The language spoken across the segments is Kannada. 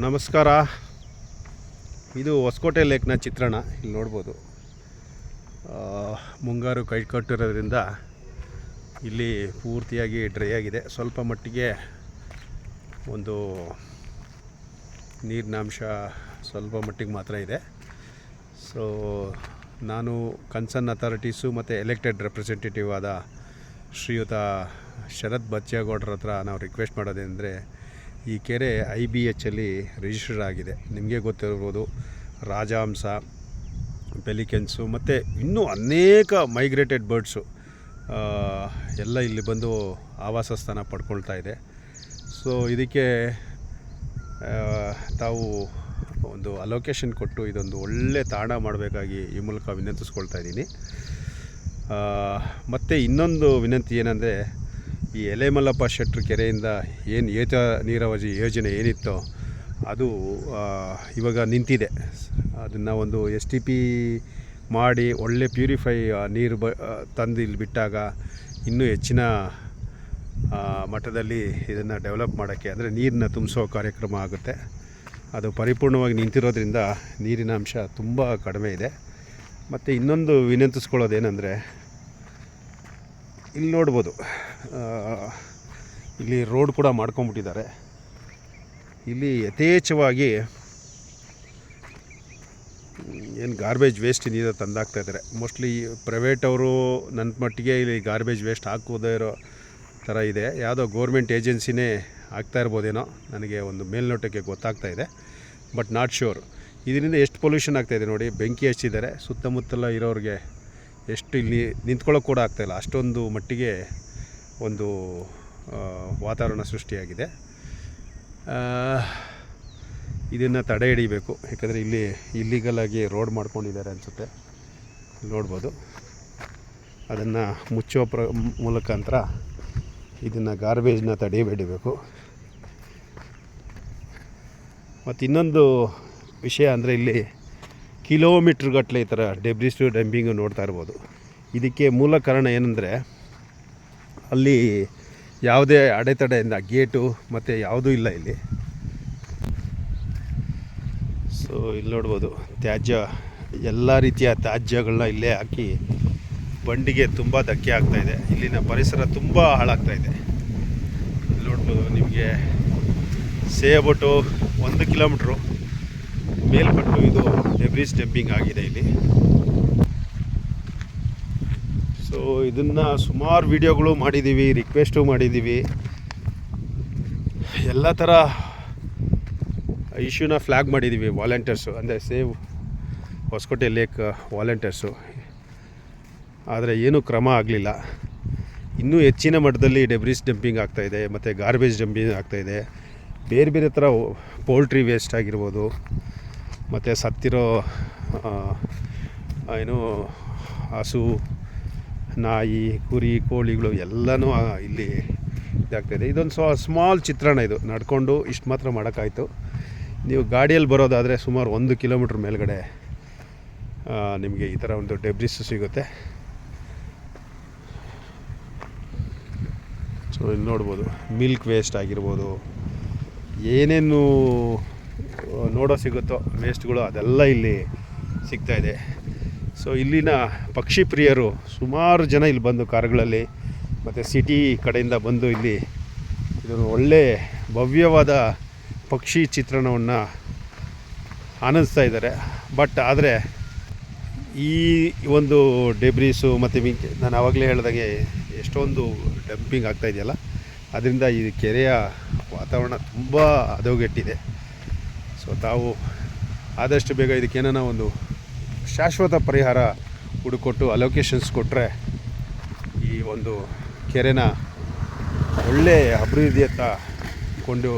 ನಮಸ್ಕಾರ. ಇದು ಹೊಸಕೋಟೆ ಲೇಕ್ನ ಚಿತ್ರಣ. ಇಲ್ಲಿ ನೋಡ್ಬೋದು, ಮುಂಗಾರು ಕೈ ಕಟ್ಟಿರೋದ್ರಿಂದ ಇಲ್ಲಿ ಪೂರ್ತಿಯಾಗಿ ಡ್ರೈ ಆಗಿದೆ. ಸ್ವಲ್ಪ ಮಟ್ಟಿಗೆ ಒಂದು ನೀರಿನಾಂಶ ಸ್ವಲ್ಪ ಮಟ್ಟಿಗೆ ಮಾತ್ರ ಇದೆ. ಸೊ ನಾನು ಕನ್ಸರ್ನ್ ಅಥಾರಿಟೀಸು ಮತ್ತು ಎಲೆಕ್ಟೆಡ್ ರೆಪ್ರೆಸೆಂಟೇಟಿವ್ ಆದ ಶ್ರೀಯುತ ಶರತ್ ಬಚ್ಚೇಗೌಡರ ಹತ್ರ ನಾವು ರಿಕ್ವೆಸ್ಟ್ ಮಾಡೋದೇನೆಂದರೆ, ಈ ಕೆರೆ IBH ರಿಜಿಸ್ಟರ್ ಆಗಿದೆ. ನಿಮಗೆ ಗೊತ್ತಿರ್ಬೋದು, ರಾಜಹಂಸ, ಪೆಲಿಕೆನ್ಸು ಮತ್ತು ಇನ್ನೂ ಅನೇಕ ಮೈಗ್ರೇಟೆಡ್ ಬರ್ಡ್ಸು ಎಲ್ಲ ಇಲ್ಲಿ ಬಂದು ಆವಾಸ ಸ್ಥಾನ ಪಡ್ಕೊಳ್ತಾ ಇದೆ. ಸೊ ಇದಕ್ಕೆ ತಾವು ಒಂದು ಅಲೋಕೇಶನ್ ಕೊಟ್ಟು ಇದೊಂದು ಒಳ್ಳೆ ತಾಣ ಮಾಡಬೇಕಾಗಿ ಈ ಮೂಲಕ ವಿನಂತಿಸ್ಕೊಳ್ತಾ ಇದ್ದೀನಿ. ಮತ್ತು ಇನ್ನೊಂದು ವಿನಂತಿ ಏನಂದರೆ, ಈ ಎಲೆಮಲ್ಲಪ್ಪ ಶೆಟ್ರು ಕೆರೆಯಿಂದ ಏನು ಏತ ನೀರಾವರಿ ಯೋಜನೆ ಏನಿತ್ತೋ ಅದು ಇವಾಗ ನಿಂತಿದೆ. ಅದನ್ನು ಒಂದು STP ಮಾಡಿ ಒಳ್ಳೆ ಪ್ಯೂರಿಫೈ ನೀರು ತಂದು ಇಲ್ಲಿ ಬಿಟ್ಟಾಗ ಇನ್ನೂ ಹೆಚ್ಚಿನ ಮಟ್ಟದಲ್ಲಿ ಇದನ್ನು ಡೆವಲಪ್ ಮಾಡೋಕ್ಕೆ, ಅಂದರೆ ನೀರನ್ನ ತುಂಬಿಸೋ ಕಾರ್ಯಕ್ರಮ ಆಗುತ್ತೆ. ಅದು ಪರಿಪೂರ್ಣವಾಗಿ ನಿಂತಿರೋದ್ರಿಂದ ನೀರಿನ ಅಂಶ ತುಂಬ ಕಡಿಮೆ ಇದೆ. ಮತ್ತು ಇನ್ನೊಂದು ವಿನಂತಿಸ್ಕೊಳ್ಳೋದೇನೆಂದರೆ, ಇಲ್ಲಿ ನೋಡ್ಬೋದು, ಇಲ್ಲಿ ರೋಡ್ ಕೂಡ ಮಾಡ್ಕೊಂಬಿಟ್ಟಿದ್ದಾರೆ. ಇಲ್ಲಿ ಯಥೇಚ್ಛವಾಗಿ ಏನು ಗಾರ್ಬೇಜ್ ವೇಸ್ಟ್ ನೀರು ತಂದಾಕ್ತಾಯಿದ್ದಾರೆ. ಮೋಸ್ಟ್ಲಿ ಪ್ರೈವೇಟ್ ಅವರು ನನ್ನ ಮಟ್ಟಿಗೆ ಇಲ್ಲಿ ಗಾರ್ಬೇಜ್ ವೇಸ್ಟ್ ಹಾಕೋದೇ ಇರೋ ಥರ ಇದೆ. ಯಾವುದೋ ಗೋರ್ಮೆಂಟ್ ಏಜೆನ್ಸಿನೇ ಆಗ್ತಾ ಇರ್ಬೋದೇನೋ, ನನಗೆ ಒಂದು ಮೇಲ್ನೋಟಕ್ಕೆ ಗೊತ್ತಾಗ್ತಾ ಇದೆ, ಬಟ್ ನಾಟ್ ಶ್ಯೂರ್. ಇದರಿಂದ ಎಷ್ಟು ಪೊಲ್ಯೂಷನ್ ಆಗ್ತಾಯಿದೆ ನೋಡಿ. ಬೆಂಕಿ ಹಚ್ಚಿದ್ದಾರೆ, ಸುತ್ತಮುತ್ತಲ ಇರೋರಿಗೆ ಎಷ್ಟು ಇಲ್ಲಿ ನಿಂತ್ಕೊಳ್ಳೋಕೆ ಕೂಡ ಆಗ್ತಾಯಿಲ್ಲ, ಅಷ್ಟೊಂದು ಮಟ್ಟಿಗೆ ಒಂದು ವಾತಾವರಣ ಸೃಷ್ಟಿಯಾಗಿದೆ. ಇದನ್ನು ತಡೆ ಹಿಡಿಬೇಕು. ಯಾಕಂದರೆ ಇಲ್ಲಿ ಇಲ್ಲಿಗಲಾಗಿ ರೋಡ್ ಮಾಡ್ಕೊಂಡಿದ್ದಾರೆ ಅನಿಸುತ್ತೆ, ನೋಡ್ಬೋದು. ಅದನ್ನು ಮುಚ್ಚೋ ಮೂಲಕಾಂತರ ಇದನ್ನು ಗಾರ್ಬೇಜನ್ನ ತಡೆ ಹಿಡಿಬೇಕು. ಮತ್ತು ಇನ್ನೊಂದು ವಿಷಯ ಅಂದರೆ, ಇಲ್ಲಿ ಕಿಲೋಮೀಟ್ರ್ ಗಟ್ಟಲೆ ಈ ಥರ ಡೆಬ್ರಿಸ್ ಡಂಪಿಂಗು ನೋಡ್ತಾ ಇರ್ಬೋದು. ಇದಕ್ಕೆ ಮೂಲ ಕಾರಣ ಏನಂದರೆ, ಅಲ್ಲಿ ಯಾವುದೇ ಅಡೆತಡೆಯಿಂದ ಗೇಟು ಮತ್ತು ಯಾವುದೂ ಇಲ್ಲ ಇಲ್ಲಿ. ಸೊ ಇಲ್ಲಿ ನೋಡ್ಬೋದು, ತ್ಯಾಜ್ಯ, ಎಲ್ಲ ರೀತಿಯ ತ್ಯಾಜ್ಯಗಳನ್ನ ಇಲ್ಲೇ ಹಾಕಿ ಬಂಡಿಗೆ ತುಂಬ ಧಕ್ಕೆ ಆಗ್ತಾಯಿದೆ. ಇಲ್ಲಿನ ಪರಿಸರ ತುಂಬ ಹಾಳಾಗ್ತಾಯಿದೆ. ಇಲ್ಲಿ ನೋಡ್ಬೋದು, ನಿಮಗೆ ಸೇಬಿಟ್ಟು 1 ಕಿಲೋಮೀಟ್ರು ಮೇಲ್ಪಟ್ಟು ಇದು ಡೆಬ್ರಿಸ್ ಡಂಪಿಂಗ್ ಆಗಿದೆ ಇಲ್ಲಿ. ಸೊ ಇದನ್ನು ಸುಮಾರು ವೀಡಿಯೋಗಳು ಮಾಡಿದ್ದೀವಿ, ರಿಕ್ವೆಸ್ಟು ಮಾಡಿದ್ದೀವಿ, ಎಲ್ಲ ಥರ ಇಶ್ಯೂನ ಫ್ಲ್ಯಾಗ್ ಮಾಡಿದ್ದೀವಿ ವಾಲಂಟಿಯರ್ಸು, ಅಂದರೆ ಸೇವ್ ಹೊಸಕೋಟೆ ಲೇಕ್ ವಾಲಂಟಿಯರ್ಸು. ಆದರೆ ಏನೂ ಕ್ರಮ ಆಗಲಿಲ್ಲ. ಇನ್ನೂ ಹೆಚ್ಚಿನ ಮಟ್ಟದಲ್ಲಿ ಡೆಬ್ರಿಸ್ ಡಂಪಿಂಗ್ ಆಗ್ತಾಯಿದೆ ಮತ್ತು ಗಾರ್ಬೇಜ್ ಡಂಪಿಂಗ್ ಆಗ್ತಾಯಿದೆ. ಬೇರೆ ಬೇರೆ ಥರ ಪೋಲ್ಟ್ರಿ ವೇಸ್ಟ್ ಆಗಿರ್ಬೋದು, ಮತ್ತು ಸತ್ತಿರೋ ಏನು ಹಸು, ನಾಯಿ, ಕುರಿ, ಕೋಳಿಗಳು ಎಲ್ಲನೂ ಇಲ್ಲಿ ಇದಾಗ್ತಾಯಿದೆ. ಇದೊಂದು ಸ್ಮಾಲ್ ಚಿತ್ರಣ. ಇದು ನಡ್ಕೊಂಡು ಇಷ್ಟು ಮಾತ್ರ ಮಾಡೋಕ್ಕಾಯ್ತು. ನೀವು ಗಾಡಿಯಲ್ಲಿ ಬರೋದಾದರೆ ಸುಮಾರು 1 ಕಿಲೋಮೀಟ್ರ್ ಮೇಲ್ಗಡೆ ನಿಮಗೆ ಈ ಥರ ಒಂದು ಡೆಬ್ರಿಸ್ ಸಿಗುತ್ತೆ. ಸೊ ಇಲ್ಲಿ ನೋಡ್ಬೋದು, ಮಿಲ್ಕ್ ವೇಸ್ಟ್ ಆಗಿರ್ಬೋದು, ಏನೇನು ನೋಡೋ ಸಿಗುತ್ತೋ ವೇಸ್ಟ್ಗಳು ಅದೆಲ್ಲ ಇಲ್ಲಿ ಸಿಗ್ತಾಯಿದೆ. ಸೊ ಇಲ್ಲಿನ ಪಕ್ಷಿ ಪ್ರಿಯರು ಸುಮಾರು ಜನ ಇಲ್ಲಿ ಬಂದು ಕಾರುಗಳಲ್ಲಿ ಮತ್ತು ಸಿಟಿ ಕಡೆಯಿಂದ ಬಂದು ಇಲ್ಲಿ ಇದನ್ನು ಒಳ್ಳೆ ಭವ್ಯವಾದ ಪಕ್ಷಿ ಚಿತ್ರಣವನ್ನು ಆನಂದಿಸ್ತಾ ಇದ್ದಾರೆ. ಬಟ್ ಆದರೆ ಈ ಒಂದು ಡೆಬ್ರೀಸು ಮತ್ತು ನಾನು ಆವಾಗಲೇ ಹೇಳಿದಾಗೆ ಎಷ್ಟೊಂದು ಡಂಪಿಂಗ್ ಆಗ್ತಾಯಿದೆಯಲ್ಲ, ಅದರಿಂದ ಈ ಕೆರೆಯ ವಾತಾವರಣ ತುಂಬ ಹದಗೆಟ್ಟಿದೆ. ಸೊ ತಾವು ಆದಷ್ಟು ಬೇಗ ಇದಕ್ಕೇನೋ ಒಂದು ಶಾಶ್ವತ ಪರಿಹಾರ ಹುಡುಕೊಟ್ಟು ಅಲೋಕೇಶನ್ಸ್ ಕೊಟ್ಟರೆ ಈ ಒಂದು ಕೆರೆನ ಒಳ್ಳೆ ಅಭಿವೃದ್ಧಿಯತ್ತ ಕೊಂಡು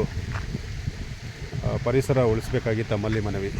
ಪರಿಸರ ಉಳಿಸ್ಬೇಕಾಗಿ ತಮ್ಮಲ್ಲಿ ಮನವಿ.